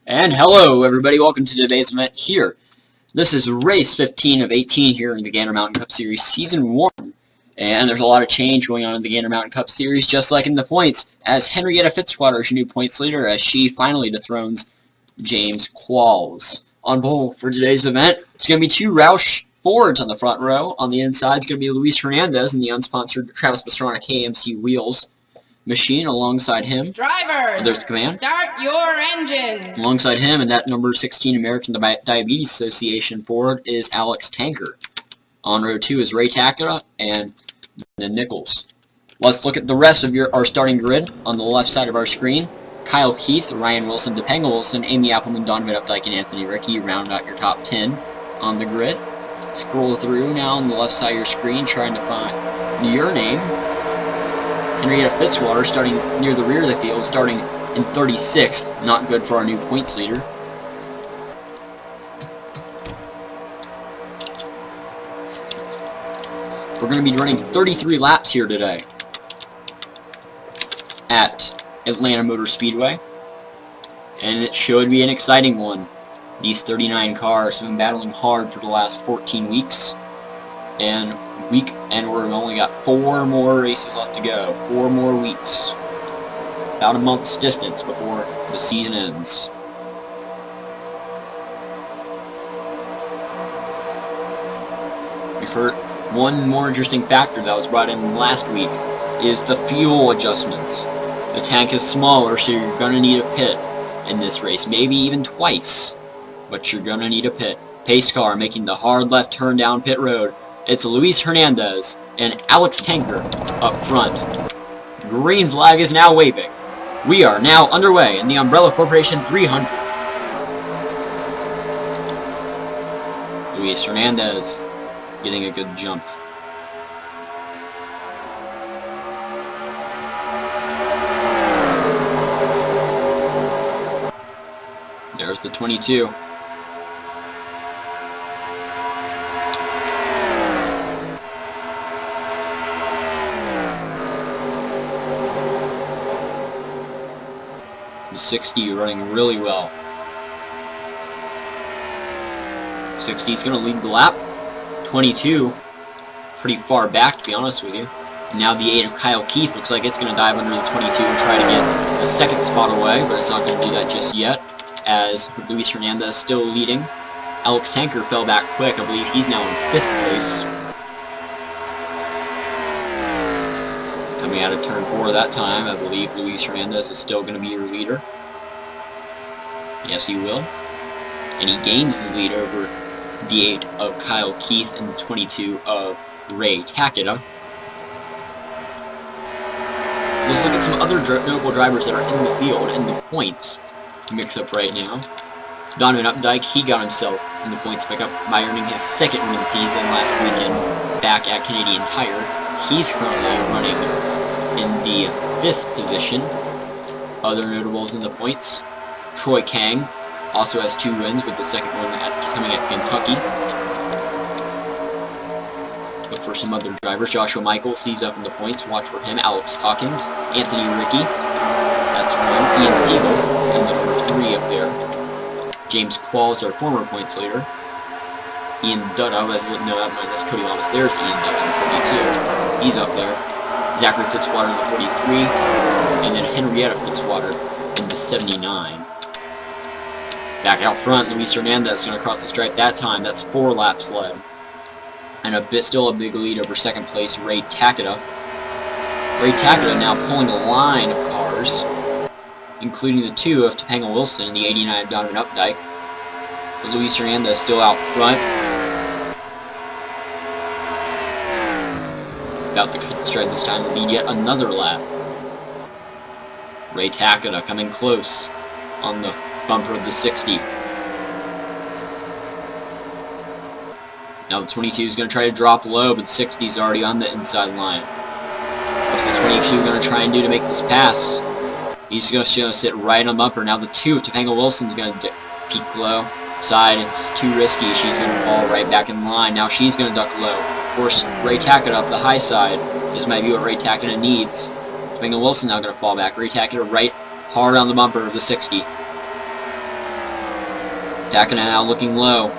And hello everybody, welcome to today's event here. This is race 15 of 18 here in the Gander Mountain Cup Series Season 1. And there's a lot of change going on in the Gander Mountain Cup Series, just like in the points, as Henrietta Fitzwater is your new points leader as she finally dethrones James Qualls. On pole for today's event, it's going to be two Roush Fords on the front row. On the inside, it's going to be Luis Hernandez in the unsponsored Travis Pastrana KMC Wheels machine alongside him. Drivers, there's the command. Start your engines. Alongside him, and that number 16 American Diabetes Association Ford is Alex Tanker. On row 2 is Ray Takeda and the Nichols. Let's look at the rest of our starting grid. On the left side of our screen, Kyle Keith, Ryan Wilson, Topanga Wilson, Amy Appleman, Donovan Updike, and Anthony Rickey round out your top 10 on the grid. Scroll through now on the left side of your screen, trying to find your name. Henrietta Fitzwater starting near the rear of the field, starting in 36th. Not good for our new points leader. We're going to be running 33 laps here today at Atlanta Motor Speedway, and it should be an exciting one. These 39 cars have been battling hard for the last 14 weeks, and we've only got 4 more races left to go. 4 more weeks. About a month's distance before the season ends. We've heard one more interesting factor that was brought in last week is the fuel adjustments. The tank is smaller, so you're going to need a pit in this race. Maybe even twice, but you're going to need a pit. Pace car making the hard left turn down pit road. It's Luis Hernandez and Alex Tanker up front. Green flag is now waving. We are now underway in the Umbrella Corporation 300. Luis Hernandez getting a good jump. There's the 22. The 60 running really well. 60 is going to lead the lap. 22 pretty far back, to be honest with you. And now the 8 of Kyle Keith looks like it's going to dive under the 22 and try to get a second spot away, but it's not going to do that just yet, as Luis Hernandez still leading. Alex Tanker fell back quick. I believe he's now in 5th place. Coming out of turn 4 that time, I believe Luis Hernandez is still going to be your leader. Yes, he will. And he gains the lead over the 8 of Kyle Keith and the 22 of Ray Takeda. Let's look at some other notable drivers that are in the field and the points mix up right now. Donovan Updike, he got himself in the points pickup by earning his 2nd win of the season last weekend back at Canadian Tire. He's currently running in the 5th position. Other notables in the points, Troy Kang also has 2 wins, with the 2nd one coming at Kentucky. Look for some other drivers. Joshua Michaels, he's up in the points. Watch for him. Alex Hawkins, Anthony Rickey, that's 1. Ian Siegel, and number 3 up there. James Qualls, our former points leader. Ian Dutta, that's Cody Honest. There's Ian Dutta in 42. He's up there. Zachary Fitzwater in the 43, and then Henrietta Fitzwater in the 79. Back out front, Luis Hernandez going to cross the stripe that time. That's 4 laps led. And still a big lead over 2nd place, Ray Takeda. Ray Takeda now pulling a line of cars, including the 2 of Topanga Wilson and the 89 of Donovan Updike. But Luis Hernandez still out front. About to cut the stride this time to lead yet another lap. Ray Takeda coming close on the bumper of the 60. Now the 22 is going to try to drop low, but the 60 is already on the inside line. What's the 22 going to try and do to make this pass? He's going to sit right on the bumper. Now the 2 of Topanga Wilson's going to peek low. Side, it's too risky. She's going to fall right back in line. Now she's going to duck low. Force Ray Takeda up the high side. This might be what Ray Takeda needs. Topanga Wilson now going to fall back. Ray Takeda right hard on the bumper of the 60. Takeda now looking low.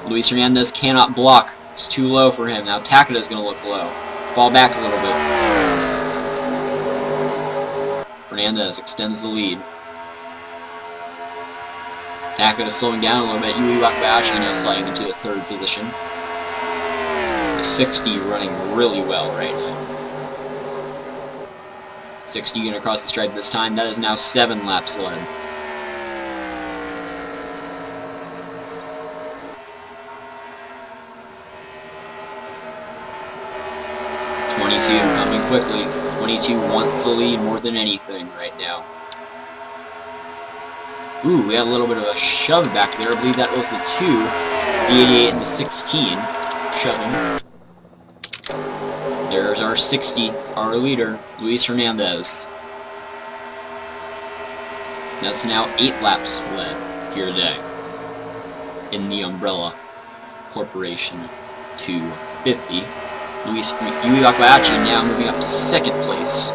Luis Hernandez cannot block. It's too low for him. Now Takeda's going to look low. Fall back a little bit. Hernandez extends the lead. Takeda slowing down a little bit. Yui Wakabayashi now sliding into the 3rd position. The 60 running really well right now. 60 going across the stripe this time. That is now 7 laps led. Coming quickly. 22 wants the lead more than anything right now. Ooh, we had a little bit of a shove back there. I believe that was the 2, the 88 and the 16 shoving. There's our 60, our leader, Luis Hernandez. That's now 8 laps led here today in the Umbrella Corporation 250. Yui Wakabayashi now moving up to 2nd place.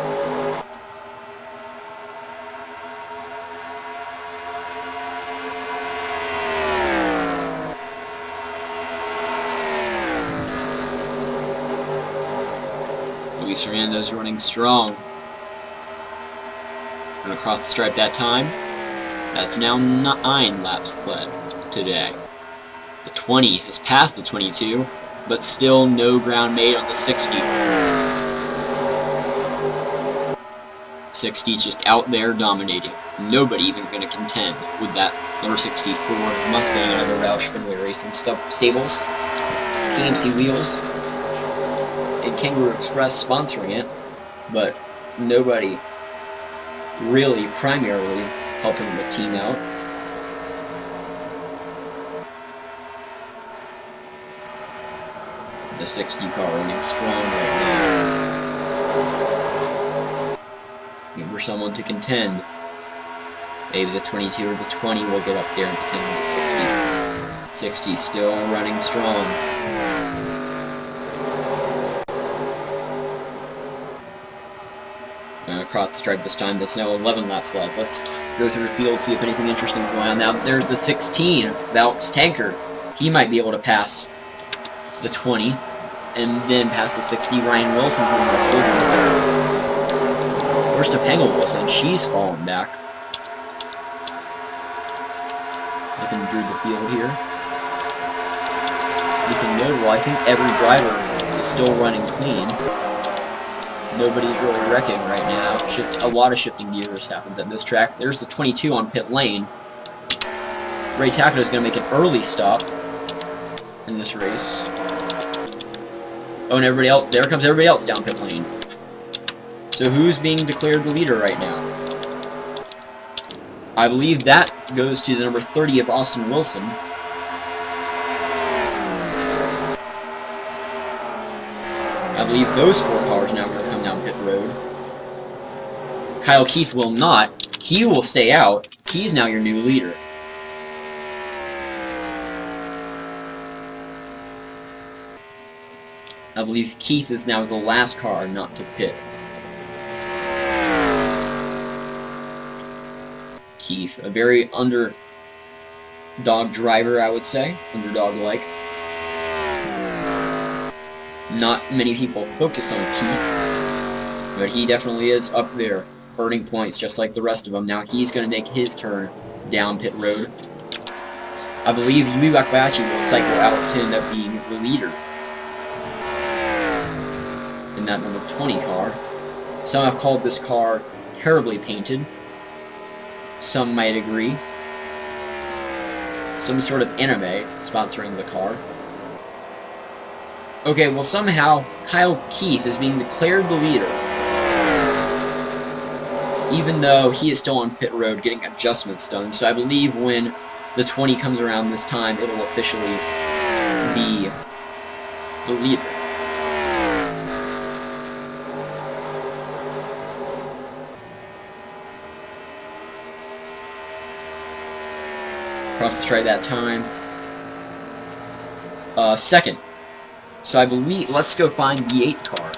Luis Hernandez running strong. And across the stripe that time. That's now 9 laps led today. The 20 has passed the 22. But still no ground made on the 60. 60's just out there dominating. Nobody even going to contend with that number 64 Mustang out of the Roush Fenway Racing stables. KMC Wheels and Kangaroo Express sponsoring it, but nobody really primarily helping the team out. The 60 car running strong right now. Looking for someone to contend. Maybe the 22 or the 20 will get up there and contend with the 60. 60 still running strong. And across the stripe this time, there's now 11 laps left. Let's go through the field, see if anything interesting is going on. Now there's the 16, Valks Tanker. He might be able to pass the 20, and then past the 60, Ryan Wilson from the 30. Where's Topanga Wilson? She's falling back. Looking through the field here. Looking notable, I think every driver is still running clean. Nobody's really wrecking right now. A lot of shifting gears happens at this track. There's the 22 on pit lane. Ray Takeda is going to make an early stop in this race. Oh, and everybody else, there comes everybody else down pit lane. So who's being declared the leader right now? I believe that goes to the number 30 of Austin Wilson. I believe those 4 cars now are going to come down pit road. Kyle Keith will not. He will stay out. He's now your new leader. I believe Keith is now the last car not to pit. Keith, a very underdog driver, I would say. Underdog-like. Not many people focus on Keith, but he definitely is up there, earning points just like the rest of them. Now he's going to make his turn down pit road. I believe Yui Wakabayashi will cycle out to end up being the leader in that number 20 car. Some have called this car terribly painted. Some might agree. Some sort of anime sponsoring the car. Okay, well somehow Kyle Keith is being declared the leader, even though he is still on pit road getting adjustments done. So I believe when the 20 comes around this time, it'll officially be the leader. Across the stripe that time. Second. So I believe, let's go find the 8 car.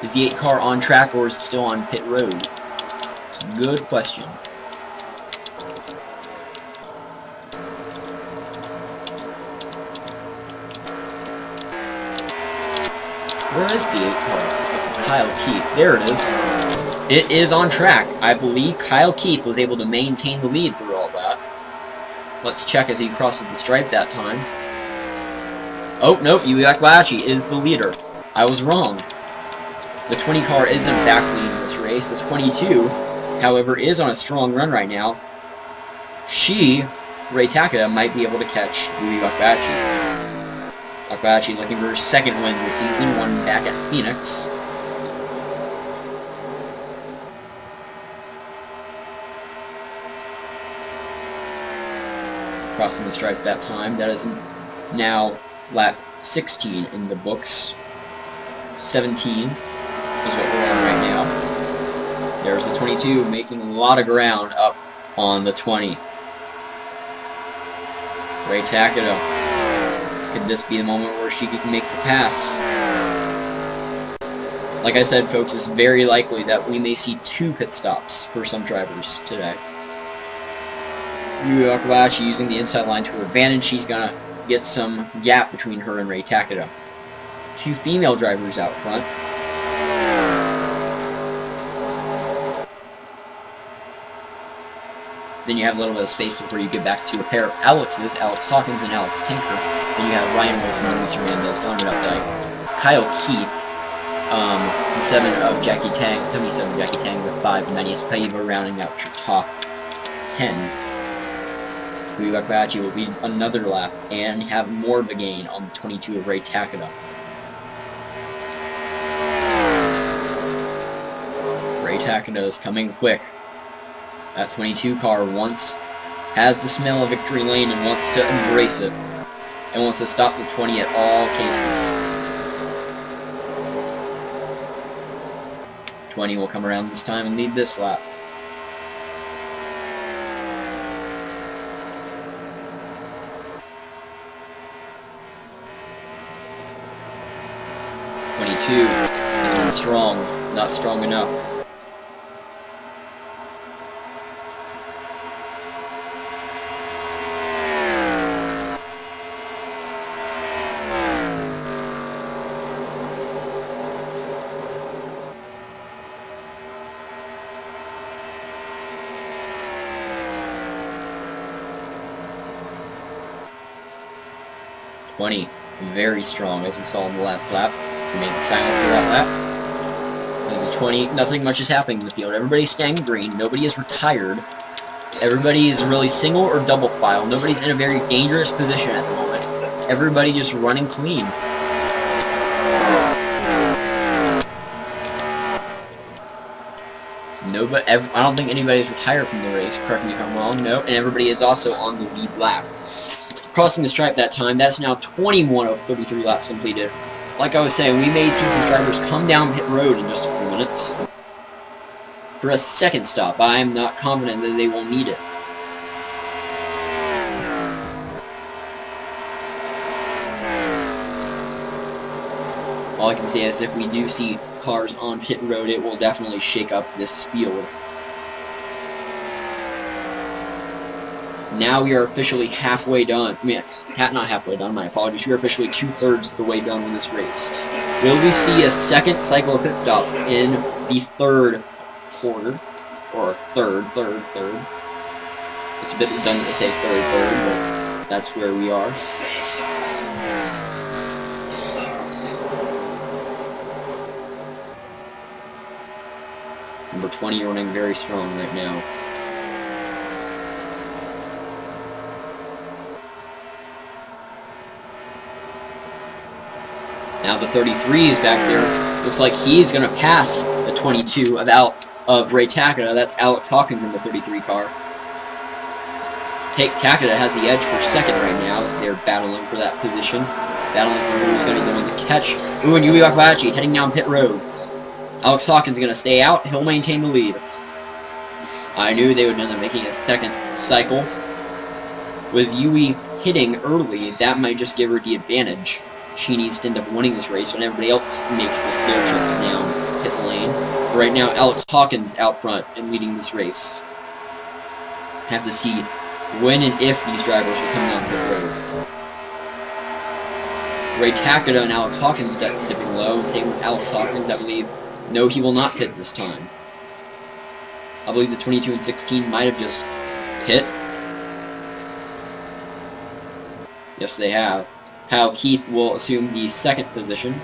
Is the 8 car on track or is it still on pit road? It's a good question. Where is the 8 car? Kyle Keith. There it is. It is on track. I believe Kyle Keith was able to maintain the lead through all that. Let's check as he crosses the stripe that time. Oh, nope, Yui Akbayashi is the leader. I was wrong. The 20 car is in fact leading this race. The 22, however, is on a strong run right now. Ray Takeda, might be able to catch Yui Akbayashi. Akbayashi looking for her second win this season, one back at Phoenix. Crossing the stripe that time. That is now lap 16 in the books. 17 is what we're on right now. There's the 22 making a lot of ground up on the 20. Ray Takeda. Could this be the moment where she makes the pass? Like I said, folks, it's very likely that we may see 2 pit stops for some drivers today. Yui Akbayashi using the inside line to her advantage. She's going to get some gap between her and Ray Takeda. 2 female drivers out front. Then you have a little bit of space before you get back to a pair of Alex's, Alex Hawkins and Alex Tinker. Then you have Ryan Wilson and Mr. Mendez going up there. Kyle Keith, 77 of Jackie Tang with 5. Manius Paiva rounding out your top 10. Yui Akbayashi will lead another lap and have more of a gain on the 22 of Ray Takeda. Ray Takeda is coming quick. That 22 car has the smell of victory lane and wants to embrace it. And wants to stop the 20 at all cases. 20 will come around this time and lead this lap. Is on strong, not strong enough. Very strong, as we saw in the last lap. Remain silent for that lap. There's a 20. Nothing much is happening in the field. Everybody's staying green. Nobody is retired. Everybody is really single or double file. Nobody's in a very dangerous position at the moment. Everybody just running clean. I don't think anybody's retired from the race. Correct me if I'm wrong. No, and everybody is also on the lead lap. Crossing the stripe that time. That's now 21 of 33 laps completed. Like I was saying, we may see these drivers come down pit road in just a few minutes for a second stop. I am not confident that they will need it. All I can say is if we do see cars on pit road, it will definitely shake up this field. Now we are officially halfway done. I mean, not halfway done, my apologies. We are officially 2/3 of the way done with this race. Will we see a second cycle of pit stops in the third quarter? Or third. It's a bit redundant to say third, but that's where we are. Number 20 running very strong right now. Now the 33 is back there. Looks like he's going to pass the 22 of Ray Takeda. That's Alex Hawkins in the 33 car. Takeda has the edge for second right now as they're battling for that position. Battling for who's going to go in the catch. Ooh, and Yui Akbayashi heading down pit road. Alex Hawkins going to stay out. He'll maintain the lead. I knew they would end up making a second cycle. With Yui hitting early, that might just give her the advantage. She needs to end up winning this race when everybody else makes their trips down pit lane. Right now, Alex Hawkins out front and leading this race. Have to see when and if these drivers will come down pit road. Ray Takeda and Alex Hawkins dipping low. Same with Alex Hawkins, I believe. No, he will not pit this time. I believe the 22 and 16 might have just pit. Yes, they have. Kyle Keith will assume the second position.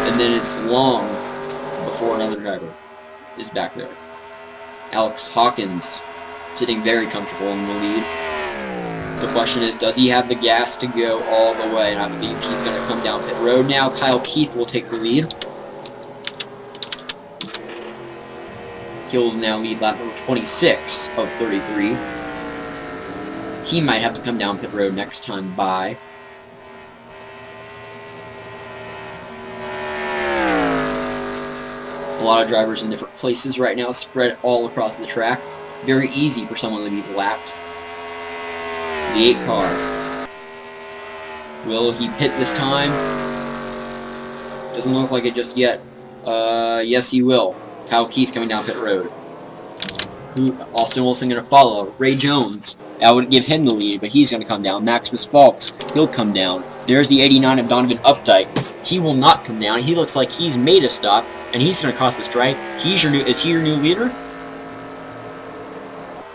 And then it's long before another driver is back there. Alex Hawkins sitting very comfortable in the lead. The question is, does he have the gas to go all the way? And I believe he's going to come down pit road now. Kyle Keith will take the lead. He'll now lead lap number 26 of 33. He might have to come down pit road next time by. A lot of drivers in different places right now, spread all across the track. Very easy for someone to be lapped. The 8 car. Will he pit this time? Doesn't look like it just yet. Yes he will. Kyle Keith coming down pit road. Austin Wilson going to follow. Ray Jones. That would give him the lead, but he's going to come down. Maximus Falks. He'll come down. There's the 89 of Donovan Updike. He will not come down. He looks like he's made a stop, and he's going to cross the stripe. Is he your new leader?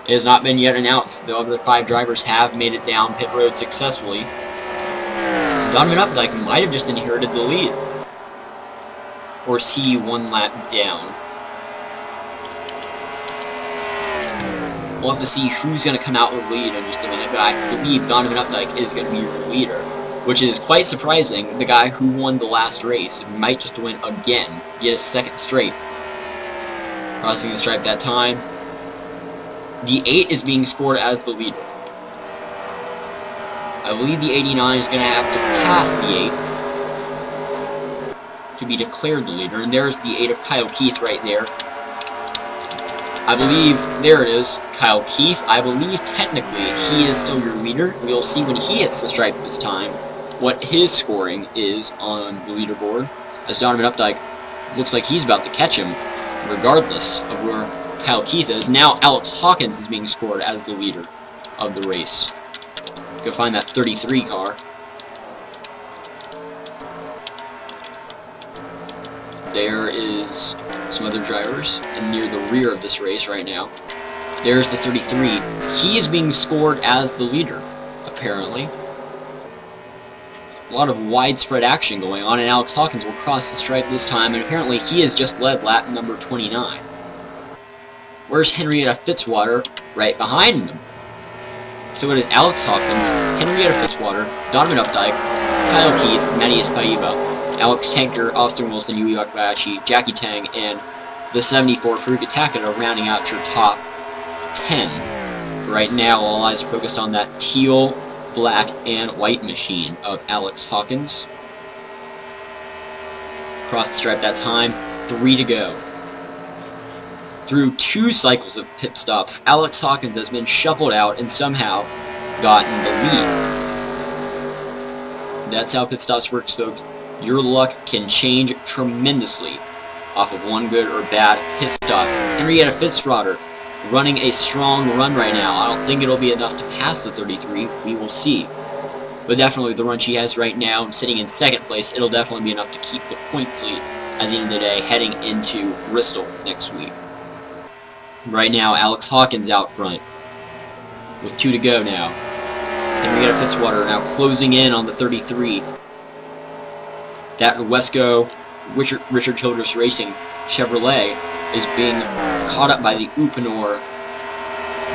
It has not been yet announced. The other 5 drivers have made it down pit road successfully. Donovan Updike might have just inherited the lead. Or is he 1 lap down? We'll have to see who's going to come out with the lead in just a minute, but I believe Donovan Updike is going to be your leader, which is quite surprising. The guy who won the last race might just win again, yet a second straight. Crossing the stripe that time. The 8 is being scored as the leader. I believe the 89 is going to have to pass the 8 to be declared the leader, and there's the 8 of Kyle Keith right there. I believe, there it is, Kyle Keith. I believe technically he is still your leader. We'll see when he hits the stripe this time what his scoring is on the leaderboard, as Donovan Updike looks like he's about to catch him, regardless of where Kyle Keith is. Now Alex Hawkins is being scored as the leader of the race. Go find that 33 car. There is some other drivers, and near the rear of this race right now. There's the 33. He is being scored as the leader, apparently. A lot of widespread action going on, and Alex Hawkins will cross the stripe this time, and apparently he has just led lap number 29. Where's Henrietta Fitzwater? Right behind him. So it is Alex Hawkins, Henrietta Fitzwater, Donovan Updike, Kyle Keith, Matthias Paiva, Alex Tanker, Austin Wilson, Yui Wakabayashi, Jackie Tang, and the 74 Furuka Takeda rounding out your top 10. Right now, all eyes are focused on that teal, black, and white machine of Alex Hawkins. Cross the stripe that time, 3 to go. Through 2 cycles of pit stops, Alex Hawkins has been shuffled out and somehow gotten the lead. That's how pit stops works, folks. Your luck can change tremendously off of one good or bad pit stop. Henrietta Fitzwater running a strong run right now. I don't think it'll be enough to pass the 33. We will see. But definitely the run she has right now, sitting in 2nd place, it'll definitely be enough to keep the points lead at the end of the day heading into Bristol next week. Right now, Alex Hawkins out front with 2 to go now. Henrietta Fitzwater now closing in on the 33. That Wesco Richard Childress Racing Chevrolet is being caught up by the Uponor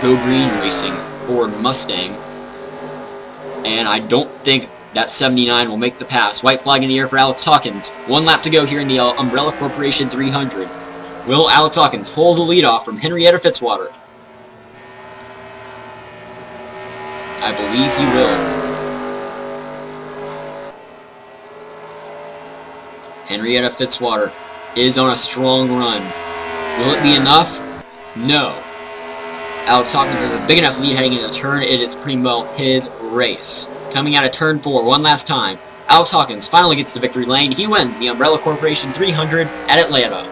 Go Green Racing Ford Mustang. And I don't think that 79 will make the pass. White flag in the air for Alex Hawkins. 1 lap to go here in the Umbrella Corporation 300. Will Alex Hawkins hold the lead off from Henrietta Fitzwater? I believe he will. Henrietta Fitzwater is on a strong run. Will it be enough? No. Alex Hawkins has a big enough lead heading into the turn. It is pretty well his race. Coming out of turn 4 one last time. Alex Hawkins finally gets the victory lane. He wins the Umbrella Corporation 300 at Atlanta.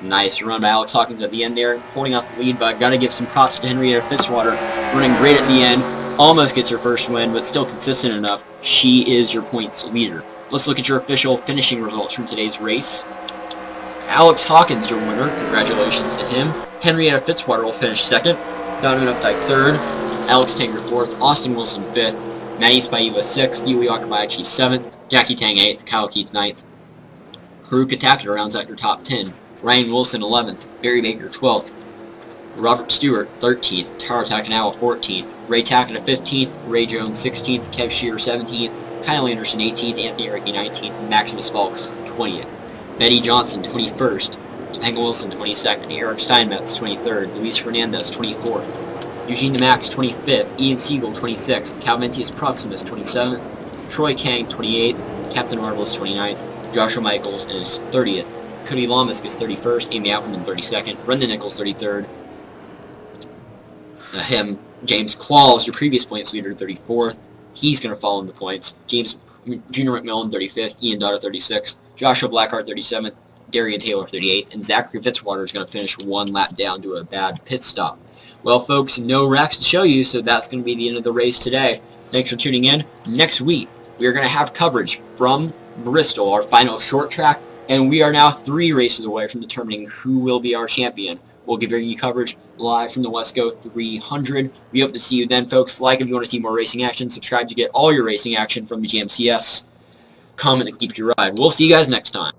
Nice run by Alex Hawkins at the end there, holding out the lead, but gotta give some props to Henrietta Fitzwater, running great at the end. Almost gets her first win, but still consistent enough. She is your points leader. Let's look at your official finishing results from today's race. Alex Hawkins, your winner. Congratulations to him. Henrietta Fitzwater will finish second. Donovan Updike third. Alex Tanger fourth. Austin Wilson fifth. Maddie Spaiva sixth. Yui Akabayachi seventh. Jackie Tang eighth. Kyle Keith ninth. Haruka Takeda rounds out your top 10. Ryan Wilson 11th. Barry Baker 12th. Robert Stewart 13th. Taro Takanawa 14th. Ray Takeda 15th. Ray Jones 16th. Kev Shearer 17th. Kyle Anderson 18th. Anthony Ricky 19th. And Maximus Falks 20th. Betty Johnson 21st. Topanga Wilson 22nd. Eric Steinmetz 23rd. Luis Fernandez 24th. Eugene DeMax 25th. Ian Siegel 26th. Calventius Proximus 27th. Troy Kang 28th. Captain Marvelous 29th. Joshua Michaels is 30th. Cody Lomisk is 31st. Amy Appleman 32nd. Brendan Nichols 33rd. James Qualls, your previous points leader, 34th. He's going to fall in the points. James Junior McMillan 35th. Ian Dutta 36th. Joshua Blackheart 37th. Darian Taylor 38th. And Zachary Fitzwater is going to finish one lap down to a bad pit stop. Well, folks, no racks to show you, so that's going to be the end of the race today. Thanks for tuning in. Next week, we are going to have coverage from Bristol, our final short track, and we are now 3 races away from determining who will be our champion. We'll give you coverage live from the Wesco 300. We hope to see you then, folks. Like if you want to see more racing action. Subscribe to get all your racing action from the GMCS. Comment and keep your ride. We'll see you guys next time.